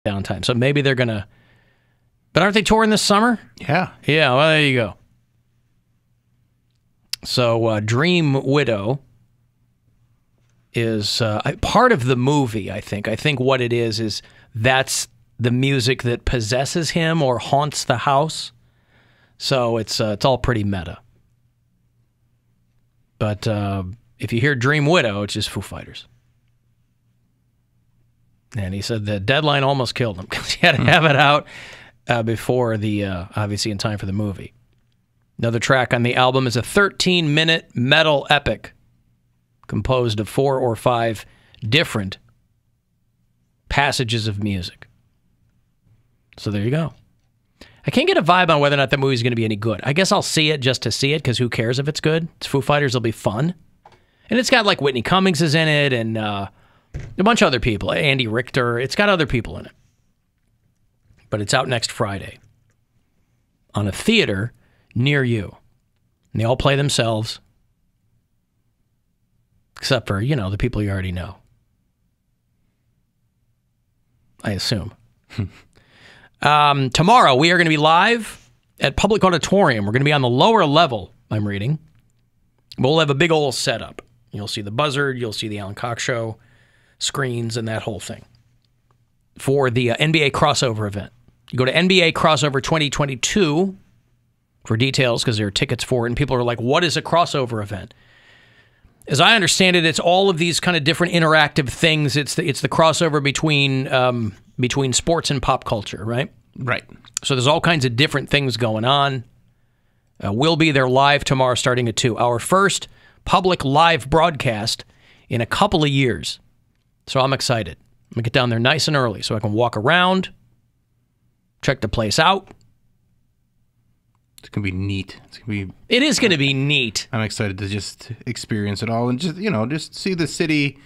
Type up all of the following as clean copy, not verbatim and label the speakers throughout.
Speaker 1: downtime. So maybe they're going to... But aren't they touring this summer?
Speaker 2: Yeah.
Speaker 1: Yeah, well, there you go. So Dream Widow is part of the movie, I think. I think what it is that's the music that possesses him or haunts the house. So it's all pretty meta. But if you hear Dream Widow, it's just Foo Fighters. And he said the deadline almost killed him because he had to have it out before the, obviously in time for the movie. Another track on the album is a 13-minute metal epic composed of 4 or 5 different passages of music. So there you go. I can't get a vibe on whether or not that movie's going to be any good. I guess I'll see it just to see it, because who cares if it's good? It's Foo Fighters, will be fun. And it's got, like, Whitney Cummings is in it, and a bunch of other people. Andy Richter. It's got other people in it. But it's out next Friday on a theater near you. And they all play themselves. Except for, the people you already know. I assume. Tomorrow, we are going to be live at Public Auditorium. We're going to be on the lower level, I'm reading. We'll have a big old setup. You'll see the Buzzard, you'll see the Alan Cox Show, screens, and that whole thing. For the NBA crossover event. You go to NBA Crossover 2022 for details, because there are tickets for it, and people are like, what is a crossover event? As I understand it, it's all of these kind of different interactive things. It's the crossover between sports and pop culture, right?
Speaker 2: Right.
Speaker 1: So there's all kinds of different things going on. We'll be there live tomorrow starting at 2. Our first public live broadcast in a couple of years. So I'm excited. I'm going to get down there nice and early so I can walk around, check the place out.
Speaker 2: It's going to be neat.
Speaker 1: It is going to be neat.
Speaker 2: I'm excited to just experience it all and just see the city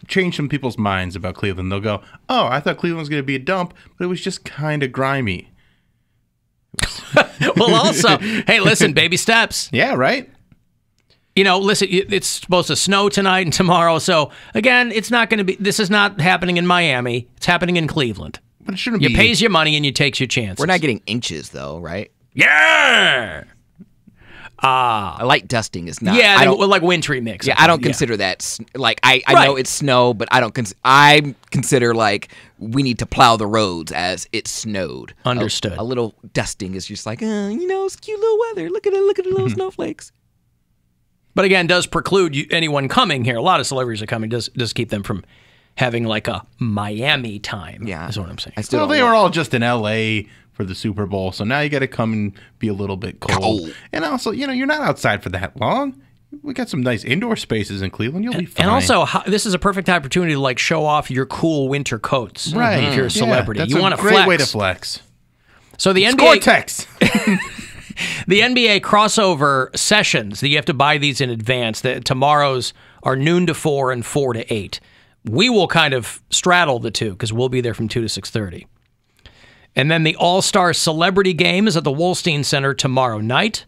Speaker 2: change some people's minds about Cleveland. They'll go, oh, I thought Cleveland was going to be a dump, but it was just kind of grimy.
Speaker 1: Well, also, hey, listen, baby steps.
Speaker 2: Yeah, right?
Speaker 1: Listen, it's supposed to snow tonight and tomorrow. So, again, this is not happening in Miami. It's happening in Cleveland.
Speaker 2: But it shouldn't be.
Speaker 1: You pays your money and you takes your chances.
Speaker 3: We're not getting inches, though, right?
Speaker 1: Yeah!
Speaker 3: A light dusting is not.
Speaker 1: Yeah, like wintry mix.
Speaker 3: Yeah, I don't consider that. Like, I know it's snow, but I consider, like, we need to plow the roads as it snowed.
Speaker 1: Understood.
Speaker 3: A little dusting is just like, it's cute little weather. Look at the little snowflakes.
Speaker 1: But again, does preclude anyone coming here. A lot of celebrities are coming. Does keep them from having like a Miami time.
Speaker 3: Yeah,
Speaker 1: is what I'm saying.
Speaker 2: Well, they were all just in L.A. for the Super Bowl, so now you got to come and be a little bit cold. And also, you're not outside for that long. We got some nice indoor spaces in Cleveland. You'll be fine.
Speaker 1: And also, this is a perfect opportunity to like show off your cool winter coats.
Speaker 2: Right.
Speaker 1: If you're a celebrity,
Speaker 2: that's
Speaker 1: you want to
Speaker 2: great
Speaker 1: flex.
Speaker 2: Way to flex.
Speaker 1: So the NBA
Speaker 2: Gore-Tex.
Speaker 1: The NBA crossover sessions, that you have to buy these in advance. Tomorrow's are noon to 4 and 4 to 8. We will kind of straddle the two because we'll be there from 2 to 6:30. And then the All-Star Celebrity Game is at the Wolstein Center tomorrow night,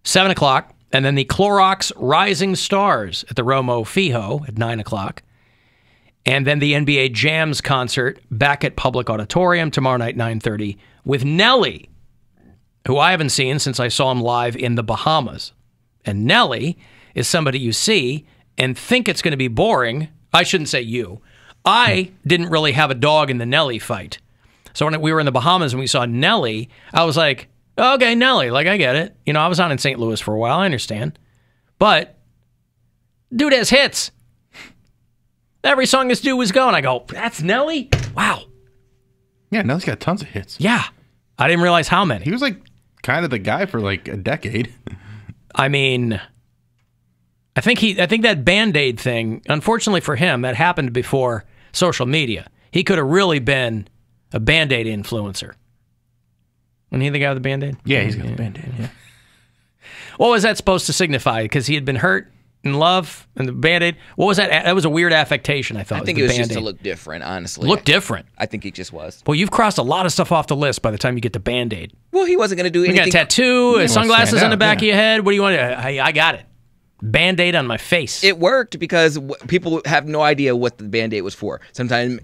Speaker 1: 7 o'clock. And then the Clorox Rising Stars at the Romo Fijo at 9 o'clock. And then the NBA Jams concert back at Public Auditorium tomorrow night, 9:30, with Nelly, who I haven't seen since I saw him live in the Bahamas. And Nelly is somebody you see and think it's going to be boring. I shouldn't say you. I didn't really have a dog in the Nelly fight. So when we were in the Bahamas and we saw Nelly, I was like, okay, Nelly, like I get it. I was on in St. Louis for a while. I understand. But dude has hits. Every song this dude was going, I go, that's Nelly? Wow.
Speaker 2: Yeah, Nelly's got tons of hits.
Speaker 1: Yeah. I didn't realize how many.
Speaker 2: He was like kind of the guy for like a decade.
Speaker 1: I mean, I think that Band-Aid thing, unfortunately for him, that happened before social media. He could have really been a Band-Aid influencer. Wasn't he the guy with the Band-Aid?
Speaker 2: Yeah, he's got the Band-Aid, yeah.
Speaker 1: What was that supposed to signify? Because he had been hurt in love and the Band-Aid? What was that? That was a weird affectation, I thought.
Speaker 3: I think it was just to look different, honestly.
Speaker 1: Look different?
Speaker 3: I think it just was.
Speaker 1: Well, you've crossed a lot of stuff off the list by the time you get to Band-Aid.
Speaker 3: Well, he wasn't going to do anything.
Speaker 1: You got a tattoo, sunglasses on the back of your head. What do you want? I got it. Band-Aid on my face.
Speaker 3: It worked because people have no idea what the Band-Aid was for. Sometimes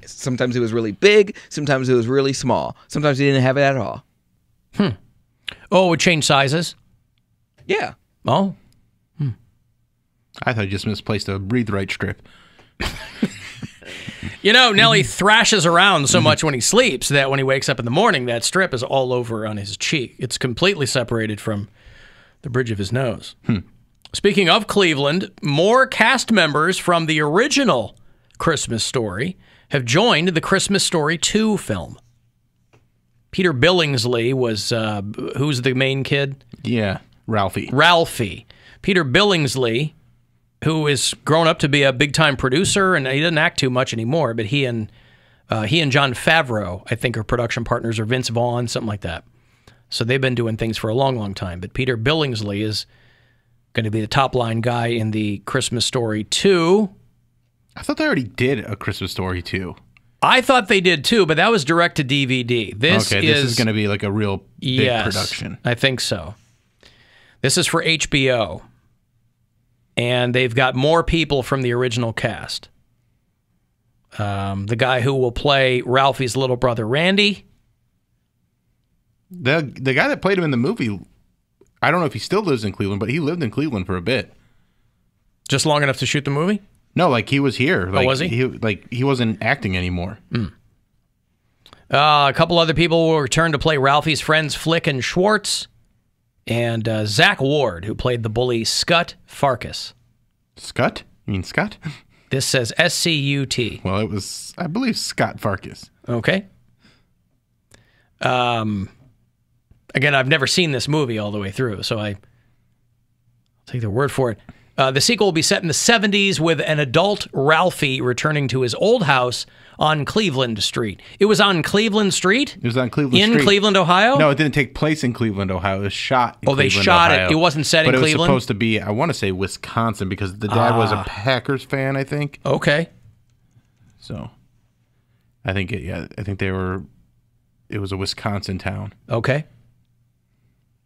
Speaker 3: it was really big. Sometimes it was really small. Sometimes they didn't have it at all.
Speaker 1: Oh, it would change sizes?
Speaker 3: Yeah.
Speaker 1: Oh.
Speaker 2: I thought you just misplaced a Breathe Right strip.
Speaker 1: You know, Nelly thrashes around so much when he sleeps that when he wakes up in the morning, that strip is all over on his cheek. It's completely separated from the bridge of his nose. Speaking of Cleveland, more cast members from the original Christmas Story have joined the Christmas Story 2 film. Peter Billingsley was, who's the main kid?
Speaker 2: Yeah, Ralphie.
Speaker 1: Ralphie. Peter Billingsley, who is grown up to be a big-time producer, and he doesn't act too much anymore, but he and Jon Favreau, I think, are production partners, or Vince Vaughn, something like that. So they've been doing things for a long, long time. But Peter Billingsley is going to be the top-line guy in the Christmas Story 2.
Speaker 2: I thought they already did a Christmas Story 2.
Speaker 1: I thought they did too, but that was direct to DVD. This
Speaker 2: is going to be like a real big production.
Speaker 1: I think so. This is for HBO. And they've got more people from the original cast. The guy who will play Ralphie's little brother, Randy.
Speaker 2: The guy that played him in the movie, I don't know if he still lives in Cleveland, but he lived in Cleveland for a bit.
Speaker 1: Just long enough to shoot the movie?
Speaker 2: No, like he was here. Like,
Speaker 1: was he?
Speaker 2: He wasn't acting anymore.
Speaker 1: A couple other people will return to play Ralphie's friends, Flick and Schwartz. And Zach Ward, who played the bully Scut Farkas.
Speaker 2: Scut? You mean Scott?
Speaker 1: This says S-C-U-T.
Speaker 2: Well, it was, I believe, Scott Farkas.
Speaker 1: Okay. Again, I've never seen this movie all the way through, so I'll take their word for it. The sequel will be set in the 70s with an adult Ralphie returning to his old house on Cleveland Street. It was on Cleveland Street?
Speaker 2: It was on Cleveland Street.
Speaker 1: In Cleveland, Ohio?
Speaker 2: No, it didn't take place in Cleveland, Ohio. It was shot in Cleveland,
Speaker 1: they shot
Speaker 2: Ohio.
Speaker 1: it. It wasn't set in Cleveland?
Speaker 2: But it was supposed to be, I want to say Wisconsin, because the dad was a Packers fan, I think.
Speaker 1: Okay.
Speaker 2: So, I think it was a Wisconsin town.
Speaker 1: Okay.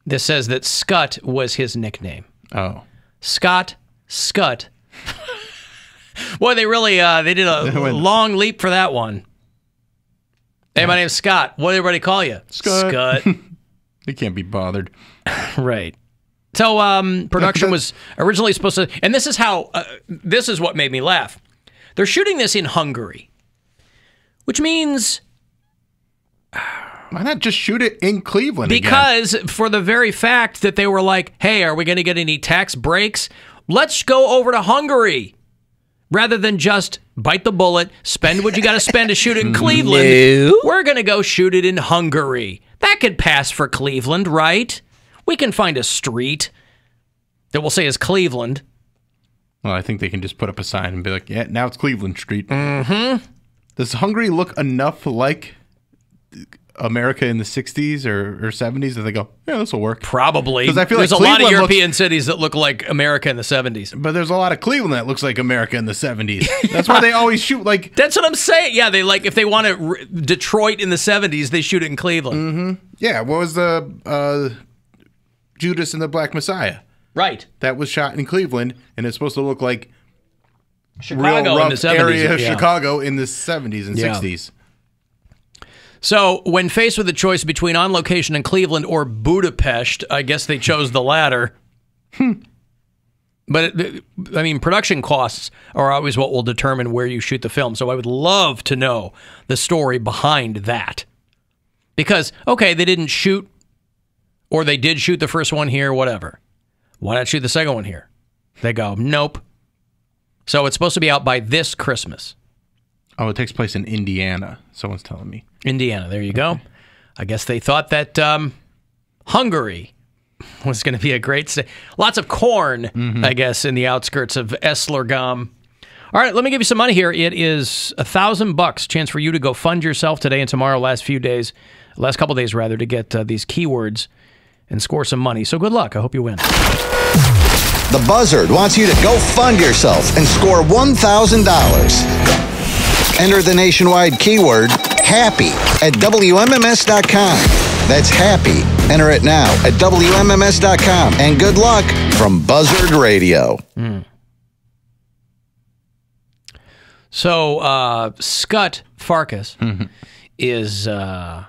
Speaker 1: This says that Scut was his nickname.
Speaker 2: Oh.
Speaker 1: Scott Scut. Boy, they really they did a long leap for that one. Hey, my name's Scott. What did everybody call you?
Speaker 2: Scut. They can't be bothered.
Speaker 1: Right. So production was originally supposed to, and this is how, this is what made me laugh. They're shooting this in Hungary, which means...
Speaker 2: Why not just shoot it in Cleveland
Speaker 1: Because for the very fact that they were like, hey, are we going to get any tax breaks? Let's go over to Hungary. Rather than just bite the bullet, spend what you got to spend to shoot it in Cleveland.
Speaker 3: No.
Speaker 1: We're going to go shoot it in Hungary. That could pass for Cleveland, right? We can find a street that will say is Cleveland.
Speaker 2: Well, I think they can just put up a sign and be like, yeah, now it's Cleveland Street. Mm-hmm. Does Hungary look enough like America in the 60s or 70s that they go, yeah, this will work?
Speaker 1: Probably.
Speaker 2: Because I feel
Speaker 1: there's
Speaker 2: like
Speaker 1: a lot of European cities that look like America in the 70s.
Speaker 2: But there's a lot of Cleveland that looks like America in the 70s. That's why they always shoot like...
Speaker 1: That's what I'm saying. Yeah, they like, if they want it Detroit in the 70s, they shoot it in Cleveland.
Speaker 2: Mm-hmm. Yeah, what was the Judas and the Black Messiah?
Speaker 1: Right.
Speaker 2: That was shot in Cleveland, and it's supposed to look like
Speaker 1: Chicago
Speaker 2: real rough
Speaker 1: in the 70s,
Speaker 2: area of Chicago in the 70s and 60s.
Speaker 1: So, when faced with a choice between On Location in Cleveland or Budapest, I guess they chose the latter. But, I mean, production costs are always what will determine where you shoot the film. So, I would love to know the story behind that. Because, okay, they didn't shoot, or they did shoot the first one here, whatever. Why not shoot the second one here? They go, nope. So, it's supposed to be out by this Christmas.
Speaker 2: Oh, it takes place in Indiana, someone's telling me.
Speaker 1: Indiana, there you go. I guess they thought that Hungary was going to be a great state. Lots of corn, I guess, in the outskirts of Eslargom. All right, let me give you some money here. It is $1,000. Chance for you to go fund yourself today and tomorrow, last couple days, to get these keywords and score some money. So good luck. I hope you win.
Speaker 4: The Buzzard wants you to go fund yourself and score $1,000. Enter the nationwide keyword HAPPY at WMMS.com. That's happy. Enter it now at WMMS.com. And good luck from Buzzard Radio.
Speaker 1: So, Scott Farkas is going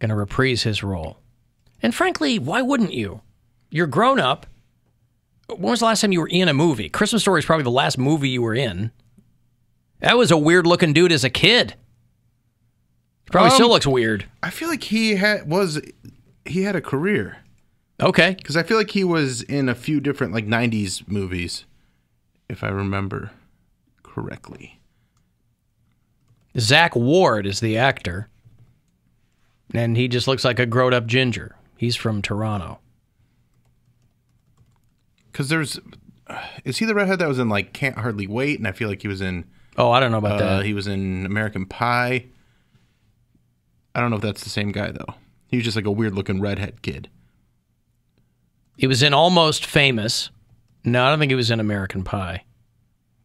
Speaker 1: to reprise his role. And frankly, why wouldn't you? You're grown up. When was the last time you were in a movie? Christmas Story is probably the last movie you were in. That was a weird-looking dude as a kid. He probably still looks weird.
Speaker 2: I feel like he had a career.
Speaker 1: Okay.
Speaker 2: Because I feel like he was in a few different like 90s movies, if I remember correctly.
Speaker 1: Zach Ward is the actor. And he just looks like a grown-up ginger. He's from Toronto.
Speaker 2: Because is he the redhead that was in like Can't Hardly Wait? And I feel like he was in...
Speaker 1: Oh, I don't know about that.
Speaker 2: He was in American Pie. I don't know if that's the same guy, though. He was just like a weird-looking redhead kid.
Speaker 1: He was in Almost Famous. No, I don't think he was in American Pie.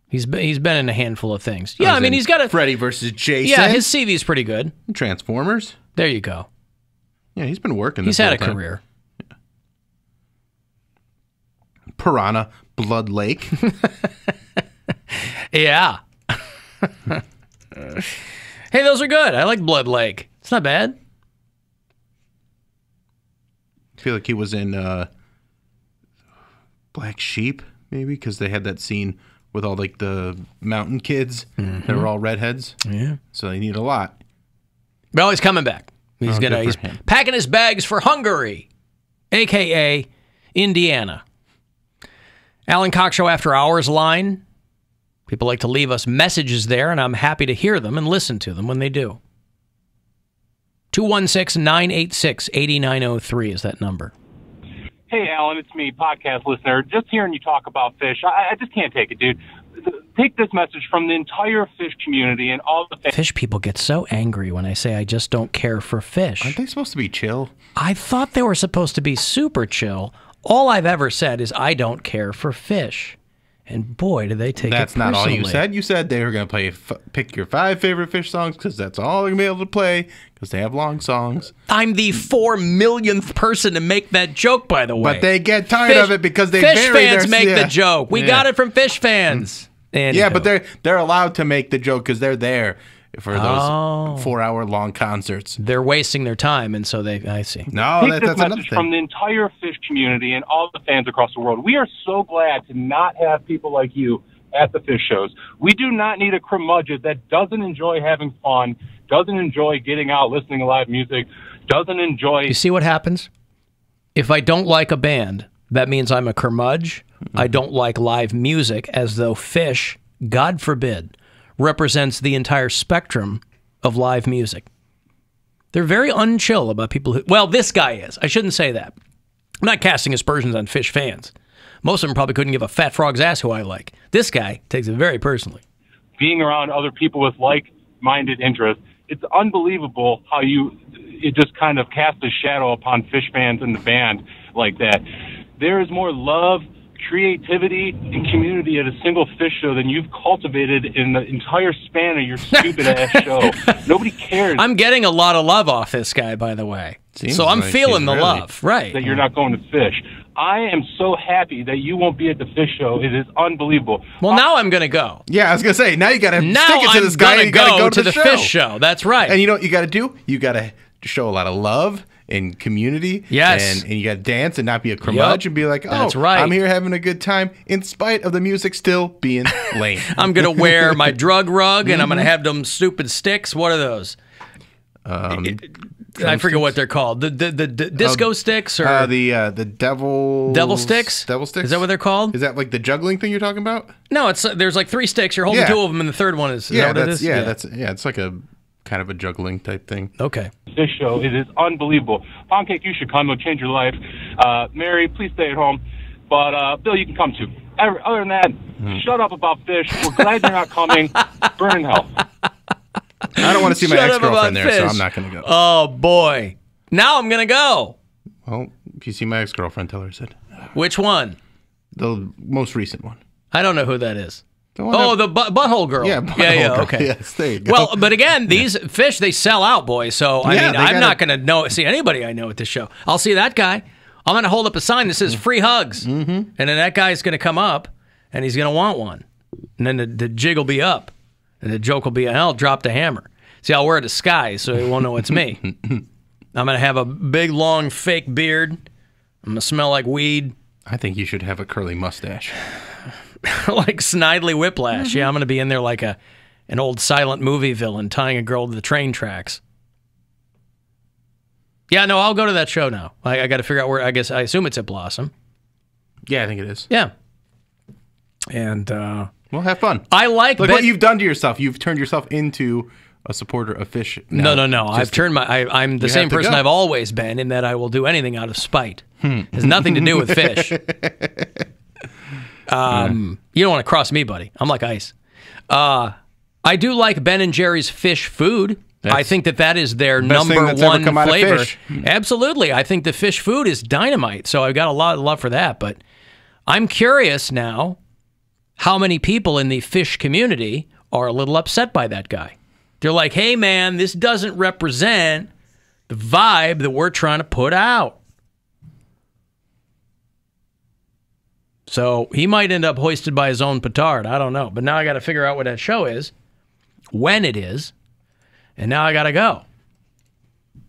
Speaker 1: He's been in a handful of things. Yeah, I mean, he's got a...
Speaker 2: Freddy versus Jason.
Speaker 1: Yeah, his CV's pretty good.
Speaker 2: Transformers.
Speaker 1: There you go.
Speaker 2: Yeah, he's been working.
Speaker 1: He's had a career.
Speaker 2: Yeah. Piranha, Blood Lake.
Speaker 1: Yeah. Hey, those are good. I like Blood Lake. It's not bad.
Speaker 2: I feel like he was in Black Sheep, maybe, because they had that scene with all like the mountain kids that were all redheads.
Speaker 1: Yeah.
Speaker 2: So they need a lot.
Speaker 1: Well, he's coming back. He's packing his bags for Hungary, a.k.a. Indiana. Alan Cox Show After Hours line. People like to leave us messages there, and I'm happy to hear them and listen to them when they do. 216-986-8903 is that number.
Speaker 5: Hey, Alan, it's me, podcast listener. Just hearing you talk about Phish, I just can't take it, dude. Take this message from the entire Phish community and all the
Speaker 1: Phish people get so angry when I say I just don't care for Phish.
Speaker 2: Aren't they supposed to be chill?
Speaker 1: I thought they were supposed to be super chill. All I've ever said is I don't care for Phish. And boy, do they take
Speaker 2: That's
Speaker 1: it personally.
Speaker 2: not all you said. You said they were going to pick your 5 favorite Phish songs because that's all they're going to be able to play because they have long songs.
Speaker 1: I'm the 4 millionth person to make that joke, by the way.
Speaker 2: But they get tired of it because they
Speaker 1: Phish fans make the joke. We got it from Phish fans.
Speaker 2: Yeah, but they're allowed to make the joke because they're there for those 4-hour-long concerts.
Speaker 1: They're wasting their time, and so I see.
Speaker 2: No,
Speaker 5: Take this message from the entire Phish community and all the fans across the world. We are so glad to not have people like you at the Phish shows. We do not need a curmudgeon that doesn't enjoy having fun, doesn't enjoy getting out, listening to live music, doesn't enjoy...
Speaker 1: You see what happens? If I don't like a band, that means I'm a curmudgeon. I don't like live music, as though Phish, God forbid, represents the entire spectrum of live music. They're very unchill about people who... Well, this guy is. I shouldn't say that. I'm not casting aspersions on Phish fans. Most of them probably couldn't give a fat frog's ass who I like. This guy takes it very personally.
Speaker 5: Being around other people with like-minded interests, it's unbelievable how it just kind of casts a shadow upon Phish fans and the band like that. There is more love, creativity, and community at a single Phish show than you've cultivated in the entire span of your stupid-ass show. Nobody cares.
Speaker 1: I'm getting a lot of love off this guy, by the way. So I'm feeling the love. Right.
Speaker 5: That you're not going to Phish. I am so happy that you won't be at the Phish show. It is unbelievable.
Speaker 1: Well, now I'm going to go.
Speaker 2: Yeah, I was going to say, now you got to stick it to this guy. You got to go to the
Speaker 1: Phish show. That's right.
Speaker 2: And you know what you got to do? You got to show a lot of love and community.
Speaker 1: Yes.
Speaker 2: And you got to dance and not be a curmudgeon and be like,
Speaker 1: that's right.
Speaker 2: I'm here having a good time in spite of the music still being lame.
Speaker 1: I'm going to wear my drug rug and I'm going to have them stupid sticks. What are those? I forget what they're called. The disco sticks or
Speaker 2: the devil
Speaker 1: sticks.
Speaker 2: Devil sticks.
Speaker 1: Is that what they're called?
Speaker 2: Is that like the juggling thing you're talking about?
Speaker 1: No, it's there's like 3 sticks. You're holding 2 of them, and the third one is.
Speaker 2: It's like a kind of a juggling type thing.
Speaker 1: Okay.
Speaker 5: This show, it is unbelievable. Poundcake, you should come. It'll change your life. Mary, please stay at home. But Bill, you can come too. Other than that, shut up about Phish. We're glad you're not coming. Burn in hell.
Speaker 2: I don't want to see my ex-girlfriend there, so I'm not going to go.
Speaker 1: Oh, boy. Now I'm going to go.
Speaker 2: Well, if you see my ex-girlfriend, tell her I said.
Speaker 1: Which one?
Speaker 2: The most recent one.
Speaker 1: I don't know who that is. Oh, the butthole girl.
Speaker 2: Yeah, butthole girl.
Speaker 1: Okay.
Speaker 2: Yes, there you go.
Speaker 1: Well, but again, these Phish, they sell out, boys. So, I mean, I'm not going to see anybody I know at this show. I'll see that guy. I'm going to hold up a sign that says free hugs. Mm-hmm. And then that guy's going to come up, and he's going to want one. And then the jig will be up. And the joke will be, I'll drop the hammer. See, I'll wear a disguise so he won't know it's me. I'm going to have a big, long, fake beard. I'm going to smell like weed.
Speaker 2: I think you should have a curly mustache.
Speaker 1: Like Snidely Whiplash. Yeah, I'm going to be in there like an old silent movie villain tying a girl to the train tracks. Yeah, no, I'll go to that show now. I got to figure out where. I assume it's at Blossom.
Speaker 2: Yeah, I think it is.
Speaker 1: Yeah. And
Speaker 2: well, have fun.
Speaker 1: I like
Speaker 2: what you've done to yourself. You've turned yourself into a supporter of Phish.
Speaker 1: No. I'm the same person I've always been in that I will do anything out of spite. It has nothing to do with Phish. You don't want to cross me, buddy. I'm like ice. I do like Ben and Jerry's Phish food. I think that is their number one flavor. Absolutely. I think the Phish food is dynamite. So I've got a lot of love for that. But I'm curious now how many people in the Phish community are a little upset by that guy. They're like, hey, man, this doesn't represent the vibe that we're trying to put out. So he might end up hoisted by his own petard. I don't know. But now I got to figure out what that show is, when it is, and now I got to go.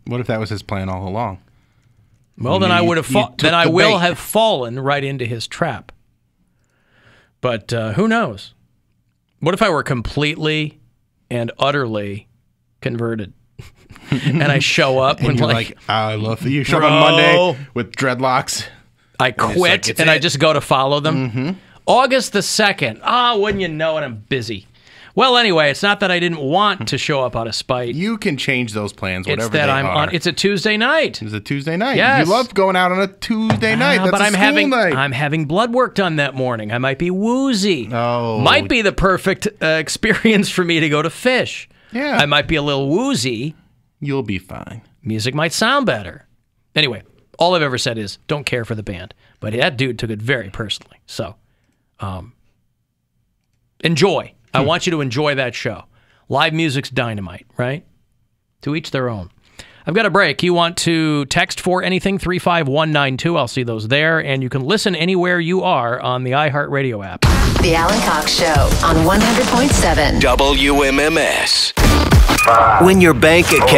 Speaker 2: What if that was his plan all along?
Speaker 1: Well, then I would have. Then I will have fallen right into his trap. But who knows? What if I were completely and utterly converted, and I show up
Speaker 2: and
Speaker 1: when
Speaker 2: you're like, I love you. Show up on Monday with dreadlocks.
Speaker 1: I quit and I just go to follow them. Mm-hmm. August the 2nd. Wouldn't you know it? I'm busy. Well, anyway, it's not that I didn't want to show up out of spite.
Speaker 2: You can change those plans, whatever
Speaker 1: it's that
Speaker 2: they
Speaker 1: I'm
Speaker 2: are.
Speaker 1: It's a Tuesday night.
Speaker 2: It's a Tuesday night.
Speaker 1: Yes.
Speaker 2: You love going out on a Tuesday night. That's
Speaker 1: but
Speaker 2: a school night.
Speaker 1: I'm having blood work done that morning. I might be woozy.
Speaker 2: Oh.
Speaker 1: Might be the perfect experience for me to go to Phish.
Speaker 2: Yeah.
Speaker 1: I might be a little woozy.
Speaker 2: You'll be fine.
Speaker 1: Music might sound better. Anyway, all I've ever said is don't care for the band. But that dude took it very personally. So, enjoy. I want you to enjoy that show. Live music's dynamite, right? To each their own. I've got a break. You want to text for anything, 35192. I'll see those there. And you can listen anywhere you are on the iHeartRadio app.
Speaker 6: The Alan Cox Show on 100.7
Speaker 7: WMMS. When your bank account